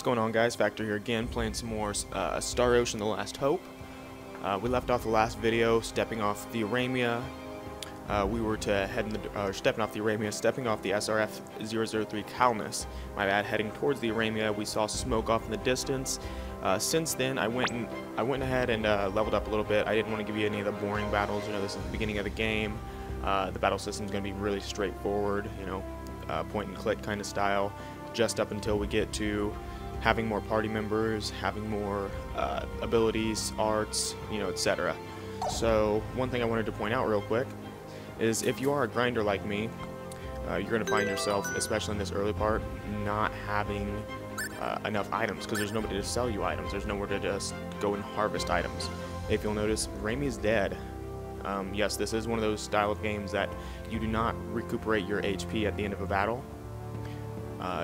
What's going on, guys? Factor here again, playing some more Star Ocean: The Last Hope. We left off the last video stepping off the Aramia. We were to head in the stepping off the Aramia, stepping off the SRF-003 Calnus. My bad. Heading towards the Aramia, we saw smoke off in the distance. Since then, I went ahead and leveled up a little bit. I didn't want to give you any of the boring battles. You know, this is the beginning of the game. The battle system is going to be really straightforward. You know, point and click kind of style. Just up until we get to having more party members, having more abilities, arts, you know, etc. So one thing I wanted to point out real quick is if you are a grinder like me, you're going to find yourself, especially in this early part, not having enough items because there's nobody to sell you items. There's nowhere to just go and harvest items. If you'll notice, Raimi's dead. Yes, this is one of those style of games that you do not recuperate your HP at the end of a battle.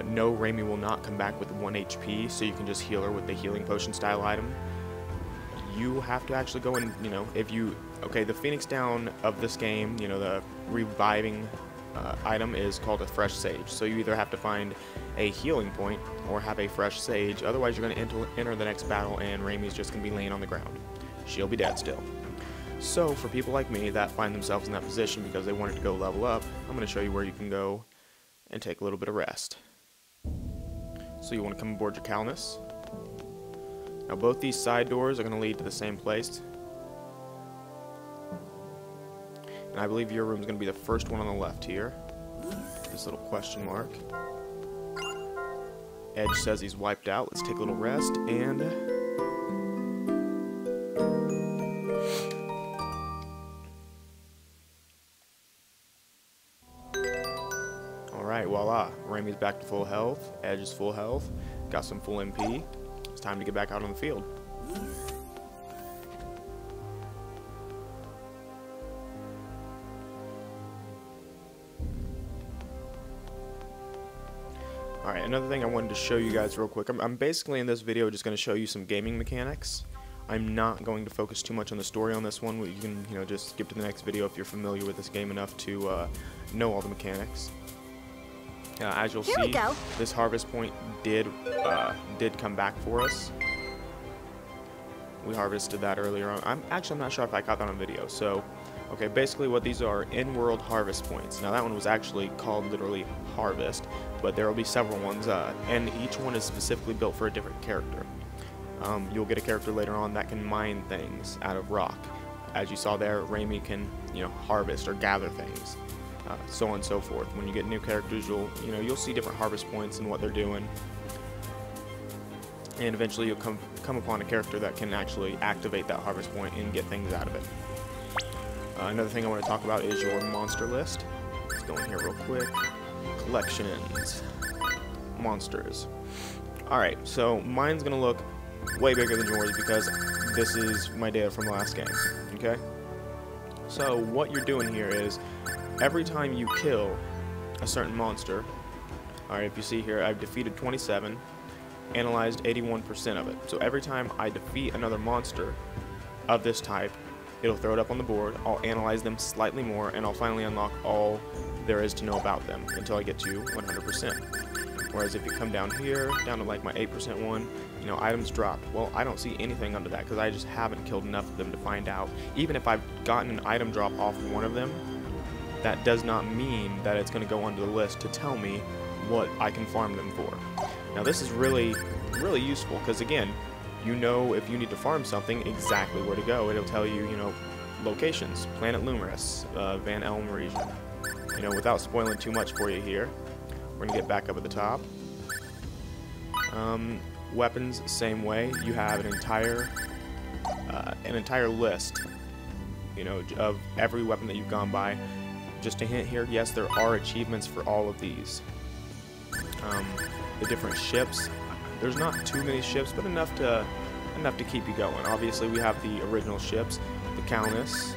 No, Raimi will not come back with 1 HP, so you can just heal her with the healing potion style item. You have to actually go and, you know, if you... Okay, the Phoenix down of this game, you know, the reviving item is called a fresh sage. So you either have to find a healing point or have a fresh sage. Otherwise, you're going to enter the next battle and Raimi's just going to be laying on the ground. She'll be dead still. So for people like me that find themselves in that position because they wanted to go level up, I'm going to show you where you can go and take a little bit of rest. So you want to come aboard your Calnus. Now both these side doors are going to lead to the same place. And I believe your room is going to be the first one on the left here. This little question mark. Edge says he's wiped out. Let's take a little rest and... Alright, voila. Raimi's back to full health. Edge is full health. Got some full MP. It's time to get back out on the field. Alright, another thing I wanted to show you guys real quick. I'm basically in this video just going to show you some gaming mechanics. I'm not going to focus too much on the story on this one. You can, you know, just skip to the next video if you're familiar with this game enough to know all the mechanics. As you'll see, this harvest point did come back for us. We harvested that earlier on. I'm not sure if I caught that on video. So, okay, basically what these are, in-world harvest points. Now that one was actually called literally harvest, but there will be several ones, and each one is specifically built for a different character. You'll get a character later on that can mine things out of rock. As you saw there, Raimi can, you know, harvest or gather things. So on and so forth. When you get new characters, you'll see different harvest points and what they're doing, and eventually you'll come upon a character that can actually activate that harvest point and get things out of it. Another thing I want to talk about is your monster list. Let's go in here real quick. Collections, monsters. All right, so mine's gonna look way bigger than yours because this is my data from the last game. Okay. So what you're doing here is, every time you kill a certain monster, alright, if you see here, I've defeated 27, analyzed 81% of it. So every time I defeat another monster of this type, it'll throw it up on the board, I'll analyze them slightly more, and I'll finally unlock all there is to know about them until I get to 100%. Whereas if you come down here, down to like my 8% one, you know, items dropped. Well, I don't see anything under that because I just haven't killed enough of them to find out. Even if I've gotten an item drop off one of them, that does not mean that it's going to go onto the list to tell me what I can farm them for. Now this is really, really useful because, again, you know if you need to farm something, exactly where to go. It'll tell you, you know, locations, Planet Lumerous, Van Elm region. You know, without spoiling too much for you here, we're going to get back up at the top. Weapons, same way. You have an entire list, you know, of every weapon that you've gone by. Just a hint here, yes, there are achievements for all of these. The different ships, there's not too many ships, but enough to keep you going. Obviously, we have the original ships, the Calnus,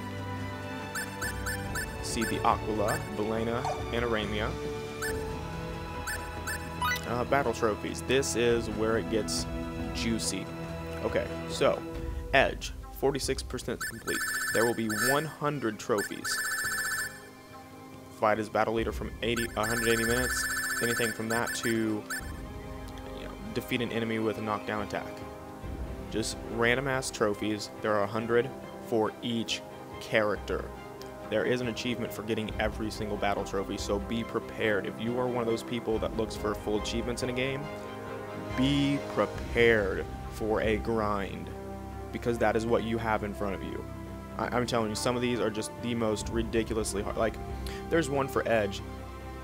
see the Aquila, Belena, and Aramia. Battle trophies. This is where it gets juicy. Okay, so Edge, 46% complete. There will be 100 trophies. Fight as battle leader from 180 minutes. Anything from that to defeat an enemy with a knockdown attack. Just random ass trophies. There are 100 for each character. There is an achievement for getting every single battle trophy, so be prepared. If you are one of those people that looks for full achievements in a game, be prepared for a grind, because that is what you have in front of you. I'm telling you, some of these are just the most ridiculously hard. Like, there's one for Edge,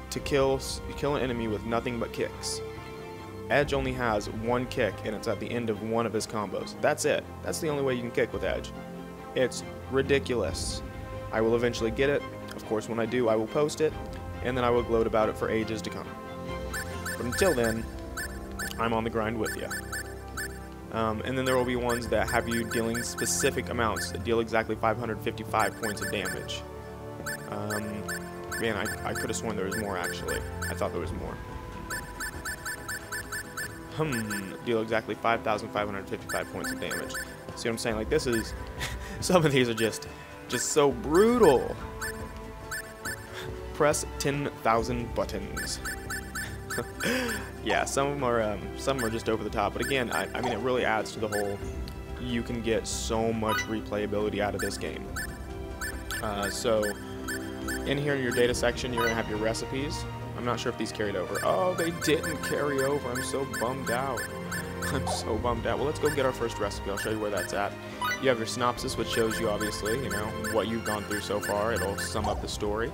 to kill an enemy with nothing but kicks. Edge only has one kick, and it's at the end of one of his combos. That's it. That's the only way you can kick with Edge. It's ridiculous. I will eventually get it. Of course, when I do, I will post it, and then I will gloat about it for ages to come. But until then, I'm on the grind with you. And then there will be ones that have you dealing specific amounts that deal exactly 555 points of damage. Man, I could have sworn there was more, actually. I thought there was more. Deal exactly 5,555 points of damage. See what I'm saying? Like, this is... some of these are just so brutal. Press 10,000 buttons. Yeah, some of them are just over the top. But again, I mean, it really adds to the whole... You can get so much replayability out of this game. So, in here in your data section, you're going to have your recipes. I'm not sure if these carried over. Oh, they didn't carry over. I'm so bummed out. I'm so bummed out. Well, let's go get our first recipe. I'll show you where that's at. You have your synopsis, which shows you, obviously, you know, what you've gone through so far. It'll sum up the story.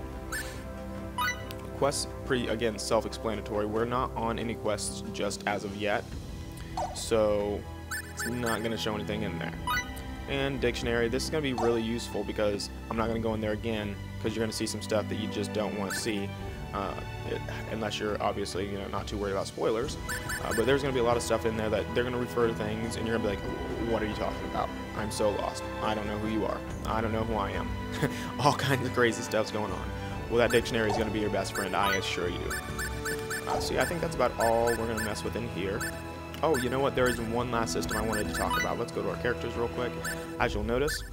Quests, again, self-explanatory. We're not on any quests just as of yet, so it's not going to show anything in there. And dictionary, this is going to be really useful because I'm not going to go in there again because you're going to see some stuff that you just don't want to see. Unless you're obviously, you know, not too worried about spoilers, but there's going to be a lot of stuff in there that they're going to refer to things, and you're going to be like, what are you talking about? I'm so lost. I don't know who you are. I don't know who I am. All kinds of crazy stuff's going on. Well, that dictionary is going to be your best friend, I assure you. So yeah, I think that's about all we're going to mess with in here. Oh, you know what? There is one last system I wanted to talk about. Let's go to our characters real quick. As you'll notice,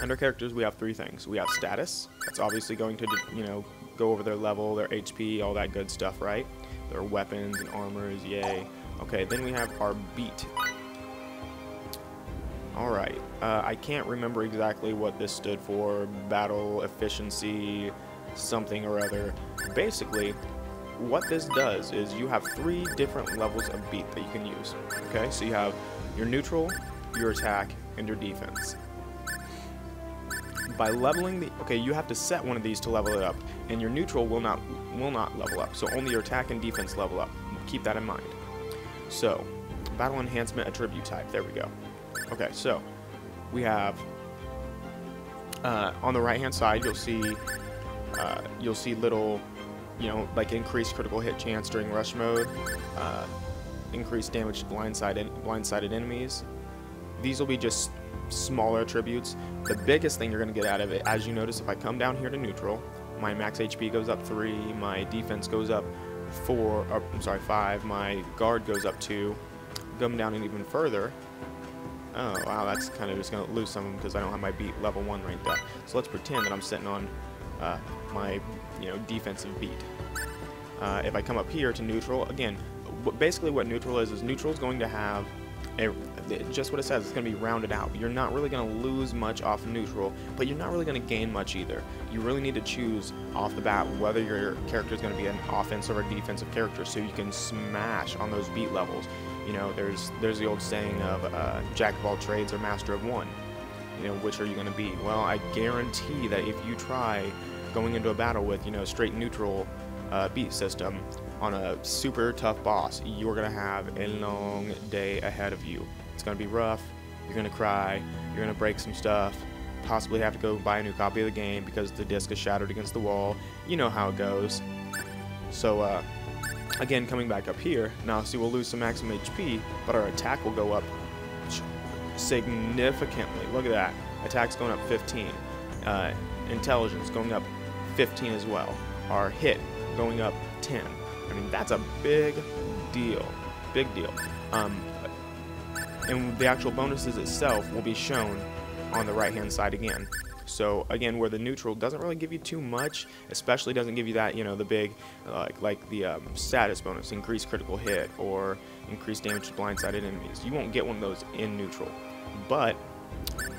under characters we have three things. We have status. That's obviously going to, you know, go over their level, their HP, all that good stuff, right? Their weapons and armors, yay. Okay, then we have our beat. Alright, I can't remember exactly what this stood for. Battle, efficiency, something or other. Basically, what this does is you have three different levels of beat that you can use. Okay, so you have your neutral, your attack, and your defense. By leveling the... Okay, you have to set one of these to level it up, and your neutral will not level up, so only your attack and defense level up. Keep that in mind. So, battle enhancement attribute type. There we go. Okay, so we have on the right-hand side, you'll see little, you know, like increased critical hit chance during rush mode, increased damage to blindsided enemies. These will be just smaller attributes. The biggest thing you're going to get out of it, as you notice, if I come down here to neutral, my max HP goes up 3, my defense goes up 5, my guard goes up 2. Come down and even further. Oh wow, that's kind of just going to lose some of them because I don't have my beat level 1 ranked up. So let's pretend that I'm sitting on my, you know, defensive beat. If I come up here to neutral, again, basically what neutral is neutral is going to have just what it says. It's going to be rounded out. You're not really going to lose much off neutral, but you're not really going to gain much either. You really need to choose off the bat whether your character is going to be an offensive or defensive character, so you can smash on those beat levels. You know, there's the old saying of jack of all trades or master of one. You know, which are you going to be? Well, I guarantee that if you try going into a battle with, you know, straight neutral beat system on a super tough boss, you're going to have a long day ahead of you. It's going to be rough, you're going to cry, you're going to break some stuff, possibly have to go buy a new copy of the game because the disc is shattered against the wall. You know how it goes. So, again, coming back up here, now see, we'll lose some maximum HP, but our attack will go up significantly. Look at that. Attack's going up 15. Intelligence going up 15 as well. Our hit going up 10. I mean, that's a big deal. Big deal. And the actual bonuses itself will be shown on the right-hand side again. So again, where the neutral doesn't really give you too much, especially doesn't give you that, you know, the big, like the status bonus, increased critical hit, or increased damage to blindsided enemies. You won't get one of those in neutral. But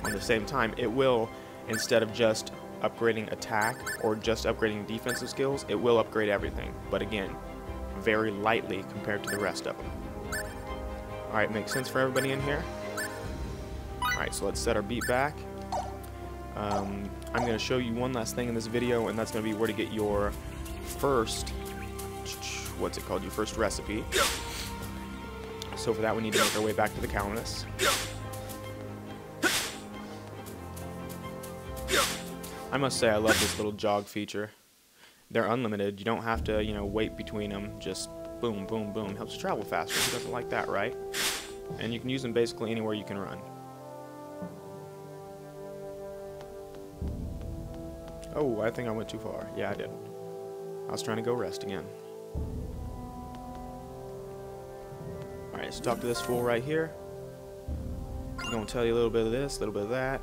on the same time, it will, instead of just upgrading attack or just upgrading defensive skills, it will upgrade everything. But again, very lightly compared to the rest of them. Alright, makes sense for everybody in here? Alright, so let's set our beat back. I'm going to show you one last thing in this video, and that's going to be where to get your first, what's it called, your first recipe. So for that, we need to make our way back to the colonists. I must say I love this little jog feature. They're unlimited. You don't have to, you know, wait between them. Just boom, boom, boom. Helps you travel faster. Who doesn't like that, right? And you can use them basically anywhere you can run. Oh, I think I went too far. Yeah, I did. I was trying to go rest again. Alright, let's talk to this fool right here. I'm going to tell you a little bit of this, a little bit of that.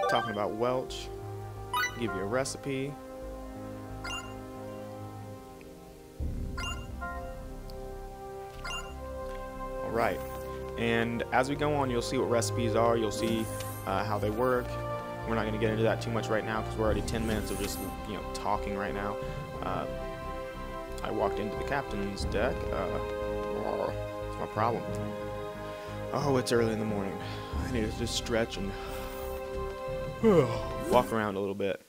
Talking about Welch. Give you a recipe. Alright. And as we go on, you'll see what recipes are. You'll see how they work. We're not going to get into that too much right now because we're already 10 minutes of just, you know, talking right now. I walked into the captain's deck. It's my problem. Oh, it's early in the morning. I need to just stretch and walk around a little bit.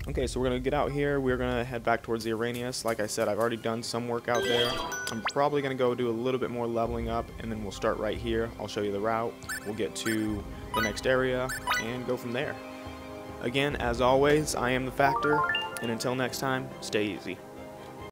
Okay, so we're going to get out here. We're going to head back towards the Arrhenius. Like I said, I've already done some work out there. I'm probably going to go do a little bit more leveling up, and then we'll start right here. I'll show you the route. We'll get to the next area and go from there. Again, as always, I am the Factor, and until next time, stay easy.